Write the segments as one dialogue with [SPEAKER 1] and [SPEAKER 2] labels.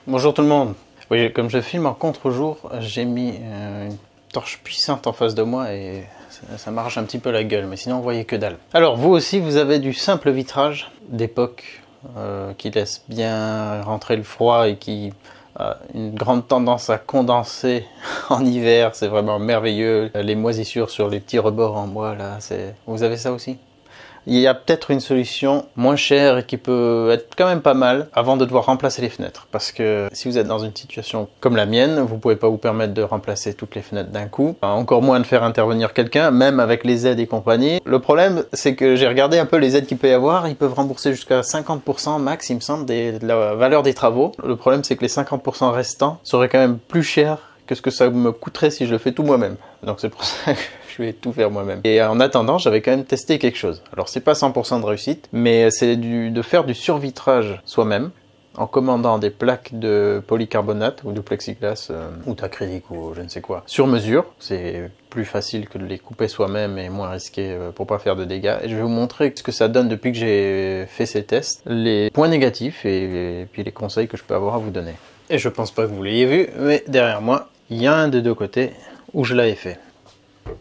[SPEAKER 1] Bonjour tout le monde. Oui, comme je filme en contre-jour, j'ai mis une torche puissante en face de moi et ça m'arrache un petit peu la gueule, mais sinon vous voyez que dalle. Alors vous aussi, vous avez du simple vitrage d'époque qui laisse bien rentrer le froid et qui a une grande tendance à condenser en hiver. C'est vraiment merveilleux. Les moisissures sur les petits rebords en bois là, vous avez ça aussi? Il y a peut-être une solution moins chère et qui peut être quand même pas mal avant de devoir remplacer les fenêtres. Parce que si vous êtes dans une situation comme la mienne, vous pouvez pas vous permettre de remplacer toutes les fenêtres d'un coup. Encore moins de faire intervenir quelqu'un, même avec les aides et compagnie. Le problème, c'est que j'ai regardé un peu les aides qu'il peut y avoir. Ils peuvent rembourser jusqu'à 50% max, il me semble, de la valeur des travaux. Le problème, c'est que les 50% restants seraient quand même plus chers que ce que ça me coûterait si je le fais tout moi-même. Donc c'est pour ça que je vais tout faire moi-même. Et en attendant, j'avais quand même testé quelque chose. Alors c'est pas 100% de réussite, mais c'est de faire du survitrage soi-même, en commandant des plaques de polycarbonate ou de plexiglas ou d'acrylique ou je ne sais quoi, sur mesure. C'est plus facile que de les couper soi-même et moins risqué pour pas faire de dégâts. Et je vais vous montrer ce que ça donne depuis que j'ai fait ces tests, les points négatifs et puis les conseils que je peux avoir à vous donner. Et je pense pas que vous l'ayez vu, mais derrière moi, il y a un des deux côtés où je l'avais fait.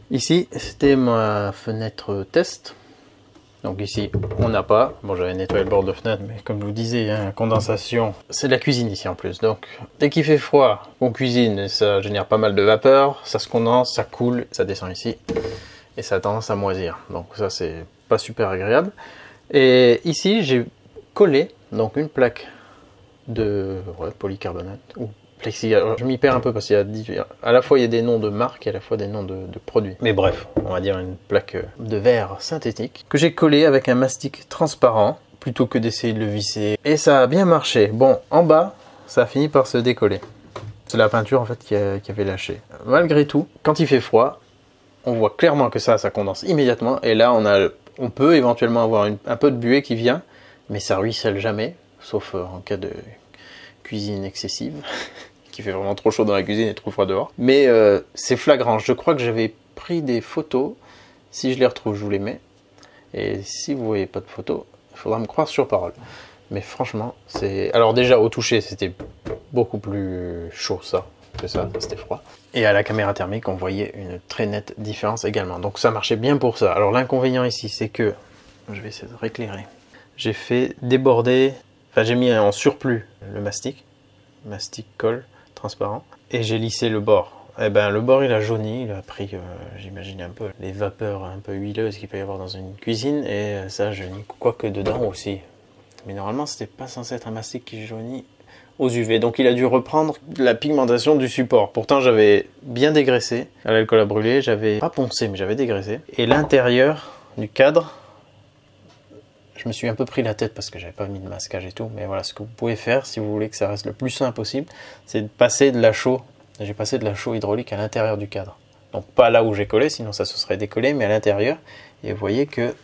[SPEAKER 1] Ici, c'était ma fenêtre test. Donc ici, on n'a pas. Bon, j'avais nettoyé le bord de fenêtre, mais comme je vous disais, il y a une condensation. C'est de la cuisine ici en plus. Donc, dès qu'il fait froid, on cuisine, ça génère pas mal de vapeur, ça se condense, ça coule, ça descend ici, et ça a tendance à moisir. Donc ça, c'est pas super agréable. Et ici, j'ai collé donc une plaque de polycarbonate ou plexiglas. Je m'y perds un peu parce qu'il y a à la fois il y a des noms de marques et à la fois des noms de produits. Mais bref, on va dire une plaque de verre synthétique que j'ai collé avec un mastic transparent plutôt que d'essayer de le visser. Et ça a bien marché. Bon, en bas, ça a fini par se décoller. C'est la peinture en fait qui avait lâché. Malgré tout, quand il fait froid, on voit clairement que ça condense immédiatement. Et là, on peut éventuellement avoir un peu de buée qui vient, mais ça ruisselle jamais. Sauf en cas de cuisine excessive, qui fait vraiment trop chaud dans la cuisine et trop froid dehors. Mais c'est flagrant. Je crois que j'avais pris des photos. Si je les retrouve, je vous les mets. Et si vous voyez pas de photos, il faudra me croire sur parole. Mais franchement, c'est... Alors déjà, au toucher, c'était beaucoup plus chaud que ça c'était froid. Et à la caméra thermique, on voyait une très nette différence également. Donc ça marchait bien pour ça. Alors l'inconvénient ici, c'est que... Je vais essayer de rééclairer. J'ai fait déborder... Enfin, j'ai mis en surplus le mastic colle transparent, et j'ai lissé le bord. Eh ben, le bord il a jauni, il a pris, j'imagine un peu, les vapeurs un peu huileuses qu'il peut y avoir dans une cuisine, et ça jaunit, quoique dedans aussi. Mais normalement, c'était pas censé être un mastic qui jaunit aux UV, donc il a dû reprendre la pigmentation du support. Pourtant, j'avais bien dégraissé à l'alcool à brûler, j'avais pas poncé, mais j'avais dégraissé. Et l'intérieur du cadre, je me suis un peu pris la tête parce que j'avais pas mis de masquage et tout, mais voilà, ce que vous pouvez faire si vous voulez que ça reste le plus sain possible, c'est de passer de la chaux. J'ai passé de la chaux hydraulique à l'intérieur du cadre. Donc pas là où j'ai collé, sinon ça se serait décollé, mais à l'intérieur. Et vous voyez que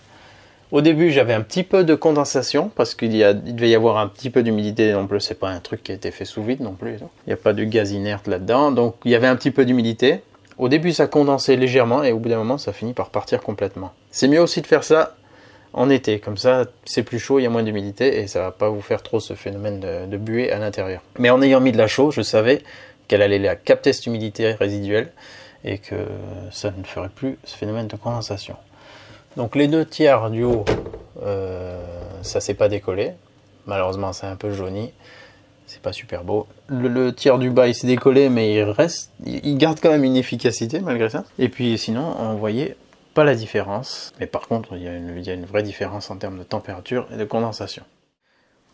[SPEAKER 1] au début j'avais un petit peu de condensation parce qu'il devait y avoir un petit peu d'humidité non plus. C'est pas un truc qui a été fait sous vide non plus. Il n'y a pas de gaz inerte là-dedans, donc il y avait un petit peu d'humidité. Au début ça condensait légèrement et au bout d'un moment ça finit par partir complètement. C'est mieux aussi de faire ça en été, comme ça c'est plus chaud, il y a moins d'humidité et ça va pas vous faire trop ce phénomène de buée à l'intérieur. Mais en ayant mis de la chaux, je savais qu'elle allait capter cette humidité résiduelle et que ça ne ferait plus ce phénomène de condensation. Donc les 2/3 du haut, ça s'est pas décollé, malheureusement c'est un peu jauni, c'est pas super beau. Le tiers du bas il s'est décollé, mais il garde quand même une efficacité malgré ça. Et puis sinon on voyait pas la différence, mais par contre il y a une vraie différence en termes de température et de condensation.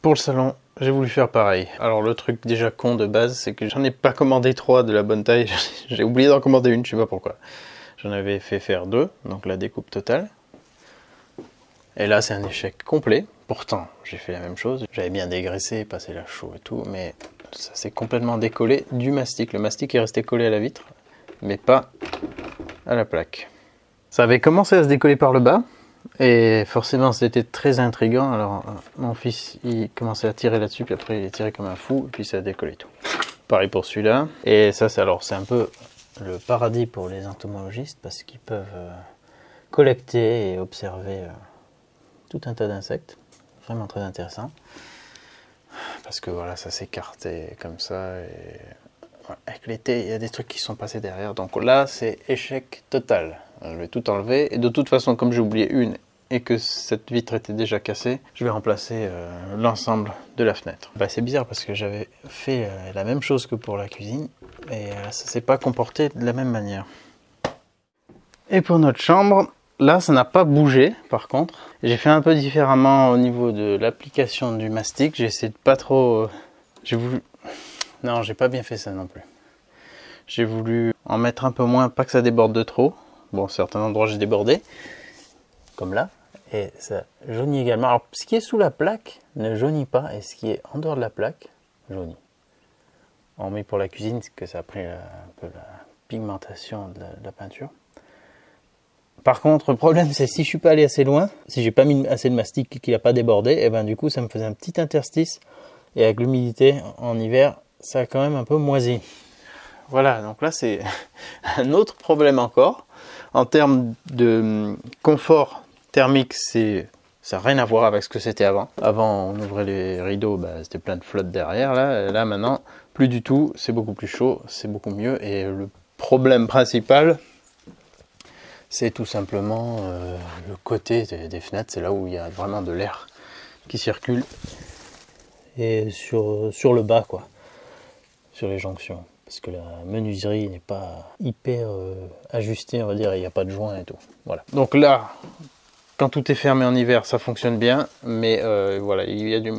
[SPEAKER 1] Pour le salon, j'ai voulu faire pareil. Alors le truc déjà con de base, c'est que j'en ai pas commandé 3 de la bonne taille, j'ai oublié d'en commander une, je sais pas pourquoi. J'en avais fait faire 2, donc la découpe totale. Et là c'est un échec complet, pourtant j'ai fait la même chose. J'avais bien dégraissé, passé la chaux et tout, mais ça s'est complètement décollé du mastic. Le mastic est resté collé à la vitre, mais pas à la plaque. Ça avait commencé à se décoller par le bas, et forcément c'était très intriguant. Alors mon fils il commençait à tirer là-dessus, puis après il est tiré comme un fou, et puis ça a décollé tout. Pareil pour celui-là. Et ça c'est un peu le paradis pour les entomologistes, parce qu'ils peuvent collecter et observer tout un tas d'insectes. Vraiment très intéressant. parce que voilà, ça s'écartait comme ça. Et ouais, avec l'été, il y a des trucs qui sont passés derrière. Donc là, c'est échec total. Je vais tout enlever. Et de toute façon, comme j'ai oublié une et que cette vitre était déjà cassée, je vais remplacer l'ensemble de la fenêtre. Bah, c'est bizarre parce que j'avais fait la même chose que pour la cuisine et ça s'est pas comporté de la même manière. Et pour notre chambre, là ça n'a pas bougé par contre. J'ai fait un peu différemment au niveau de l'application du mastic. J'ai essayé de pas trop... j'ai voulu... Non, j'ai pas bien fait ça non plus. J'ai voulu en mettre un peu moins, pas que ça déborde de trop. Bon, certains endroits j'ai débordé, comme là. Et ça jaunit également. Alors, ce qui est sous la plaque ne jaunit pas, et ce qui est en dehors de la plaque jaunit. Hormis pour la cuisine, c'est que ça a pris un peu la pigmentation de la peinture. Par contre, le problème, c'est si je suis pas allé assez loin, si j'ai pas mis assez de mastic qui n'a pas débordé, et ben du coup, ça me faisait un petit interstice. Et avec l'humidité en hiver, ça a quand même un peu moisi. Voilà, donc là, c'est un autre problème encore. En termes de confort thermique, ça n'a rien à voir avec ce que c'était avant. Avant, on ouvrait les rideaux, bah, c'était plein de flotte derrière. Là, maintenant, plus du tout. C'est beaucoup plus chaud, c'est beaucoup mieux. Et le problème principal, c'est tout simplement le côté des fenêtres. C'est là où il y a vraiment de l'air qui circule. Et sur le bas, quoi. Sur les jonctions. Parce que la menuiserie n'est pas hyper ajustée, on va dire. Il n'y a pas de joint et tout. Voilà. Donc là... Quand tout est fermé en hiver, ça fonctionne bien, mais voilà, il y a de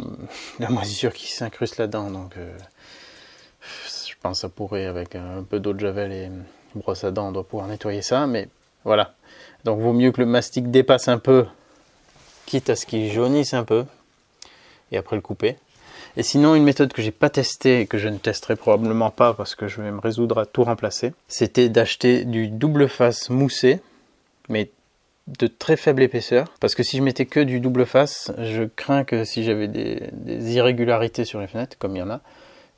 [SPEAKER 1] la moisissure qui s'incruste là-dedans, donc je pense que ça pourrait, avec un peu d'eau de javel et une brosse à dents, on doit pouvoir nettoyer ça, mais voilà. Donc vaut mieux que le mastic dépasse un peu, quitte à ce qu'il jaunisse un peu, et après le couper. Et sinon, une méthode que j'ai pas testée, et que je ne testerai probablement pas, parce que je vais me résoudre à tout remplacer, c'était d'acheter du double face moussé, mais de très faible épaisseur, parce que si je mettais que du double face, je crains que si j'avais des irrégularités sur les fenêtres, comme il y en a,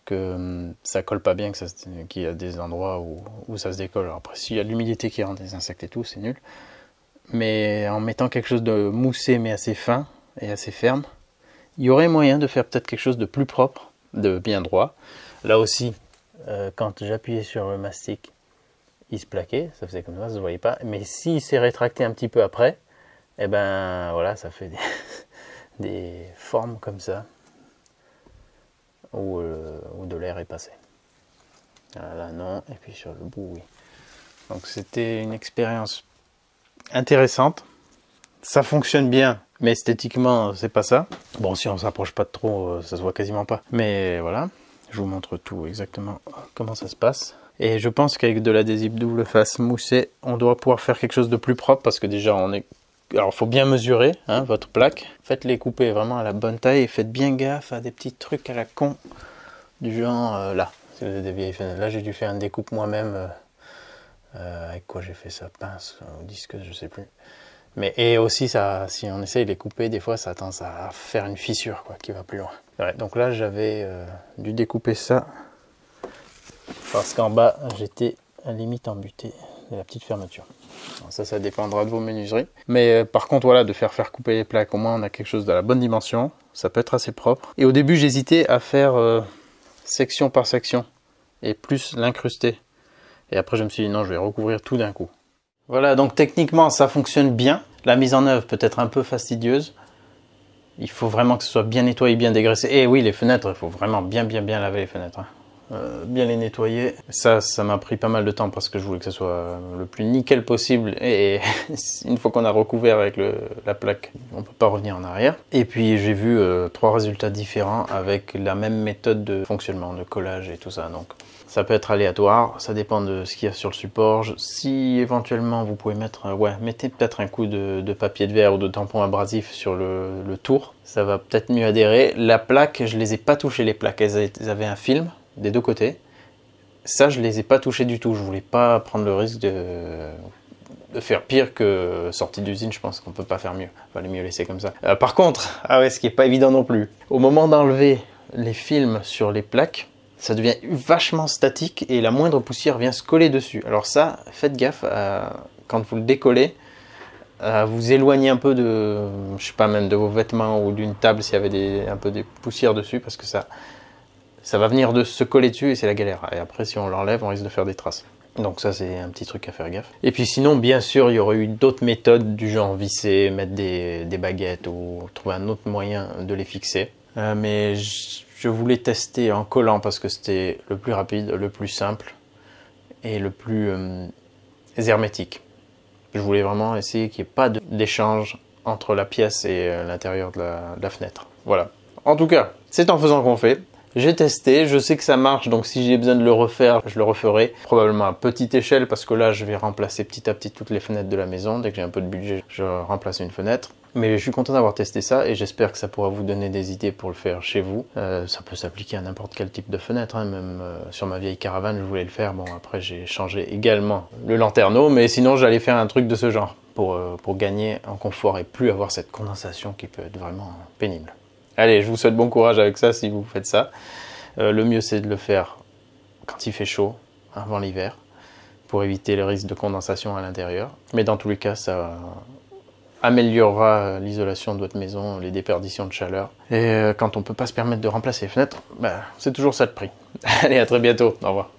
[SPEAKER 1] que ça colle pas bien, qu'il y a des endroits où ça se décolle. Alors après, s'il y a de l'humidité qui rentre, des insectes et tout, c'est nul. Mais en mettant quelque chose de moussé mais assez fin et assez ferme, il y aurait moyen de faire peut-être quelque chose de plus propre, de bien droit. Là aussi, quand j'appuyais sur le mastic, il se plaquait, ça faisait comme ça, ça se voyait pas. Mais s'il s'est rétracté un petit peu après, et ben voilà, ça fait des formes comme ça, où de l'air est passé. Là non, et puis sur le bout, oui. Donc c'était une expérience intéressante. Ça fonctionne bien, mais esthétiquement, c'est pas ça. Bon, si on s'approche pas de trop, ça se voit quasiment pas. Mais voilà, je vous montre tout exactement comment ça se passe. Et je pense qu'avec de l'adhésif double face moussé, on doit pouvoir faire quelque chose de plus propre, parce que déjà on est... Alors il faut bien mesurer hein, votre plaque. Faites-les couper vraiment à la bonne taille et faites bien gaffe à des petits trucs à la con du genre là. Si vous avez des vieilles fenêtres. Là j'ai dû faire une découpe moi-même. Avec quoi j'ai fait ça? Pince ou disqueuse, je sais plus. Mais et aussi ça, si on essaye de les couper, des fois ça a tendance à faire une fissure quoi, qui va plus loin. Ouais, donc là j'avais dû découper ça. Parce qu'en bas, j'étais à limite embuté de la petite fermeture. Alors ça dépendra de vos menuiseries. Mais par contre, voilà, de faire couper les plaques, au moins on a quelque chose de la bonne dimension. Ça peut être assez propre. Et au début, j'hésitais à faire section par section et plus l'incruster. Et après, je me suis dit non, je vais recouvrir tout d'un coup. Voilà, donc techniquement, ça fonctionne bien. La mise en œuvre peut être un peu fastidieuse. Il faut vraiment que ce soit bien nettoyé, bien dégraissé. Et oui, les fenêtres, il faut vraiment bien laver les fenêtres. Hein. Bien les nettoyer. Ça m'a pris pas mal de temps parce que je voulais que ce soit le plus nickel possible. Et une fois qu'on a recouvert avec la plaque, on peut pas revenir en arrière. Et puis j'ai vu 3 résultats différents avec la même méthode de fonctionnement, de collage et tout ça. Donc ça peut être aléatoire, ça dépend de ce qu'il y a sur le support. Si éventuellement vous pouvez mettre, mettez peut-être un coup de papier de verre ou de tampon abrasif sur le tour. Ça va peut-être mieux adhérer. La plaque, je les ai pas touchées les plaques, elles avaient un film des deux côtés. Ça, je les ai pas touchés du tout. Je voulais pas prendre le risque de faire pire que sortie d'usine. Je pense qu'on peut pas faire mieux. Il valait mieux laisser comme ça. Par contre, ce qui est pas évident non plus. Au moment d'enlever les films sur les plaques, ça devient vachement statique et la moindre poussière vient se coller dessus. Alors ça, faites gaffe quand vous le décollez à vous éloigner un peu de, je sais pas, même de vos vêtements ou d'une table s'il y avait un peu des poussières dessus, parce que ça va venir de se coller dessus et c'est la galère. Et après, si on l'enlève, on risque de faire des traces. Donc ça, c'est un petit truc à faire gaffe. Et puis sinon, bien sûr, il y aurait eu d'autres méthodes du genre visser, mettre des baguettes ou trouver un autre moyen de les fixer. Mais je voulais tester en collant parce que c'était le plus rapide, le plus simple et le plus hermétique. Je voulais vraiment essayer qu'il n'y ait pas d'échange entre la pièce et l'intérieur de la fenêtre. Voilà. En tout cas, c'est en faisant qu'on fait. J'ai testé, je sais que ça marche, donc si j'ai besoin de le refaire, je le referai. Probablement à petite échelle, parce que là, je vais remplacer petit à petit toutes les fenêtres de la maison. Dès que j'ai un peu de budget, je remplace une fenêtre. Mais je suis content d'avoir testé ça et j'espère que ça pourra vous donner des idées pour le faire chez vous. Ça peut s'appliquer à n'importe quel type de fenêtre, hein. Même sur ma vieille caravane, je voulais le faire. Bon, après, j'ai changé également le lanterneau, mais sinon, j'allais faire un truc de ce genre pour gagner en confort et plus avoir cette condensation qui peut être vraiment pénible. Allez, je vous souhaite bon courage avec ça si vous faites ça. Le mieux, c'est de le faire quand il fait chaud, avant l'hiver, pour éviter le risque de condensation à l'intérieur. Mais dans tous les cas, ça améliorera l'isolation de votre maison, les déperditions de chaleur. Et quand on ne peut pas se permettre de remplacer les fenêtres, c'est toujours ça de prix. Allez, à très bientôt. Au revoir.